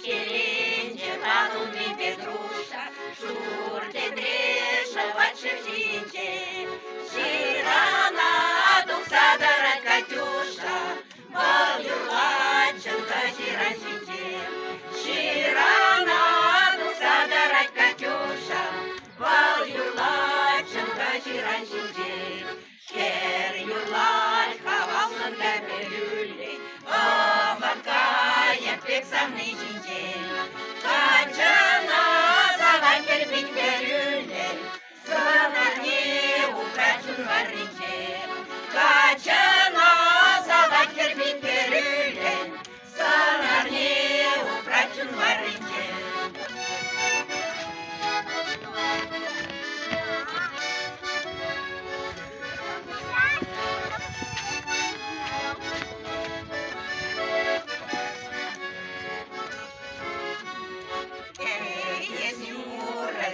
Щелінче, Петруша, шурти дрішувати вчинче. Щирана, духсадара Катюша, Юлаченка жіранчинче. Щирана, духсадара Катюша, Юлаченка жіранчинче. Кер Юлач хавалын кәпелюлі, Обакая пексамный жинче. Качана заван керпин керюлі, Сыларне украчун варринче. Качана заван керпин керюлі, Сыларне украчун варринче. Yes, you are a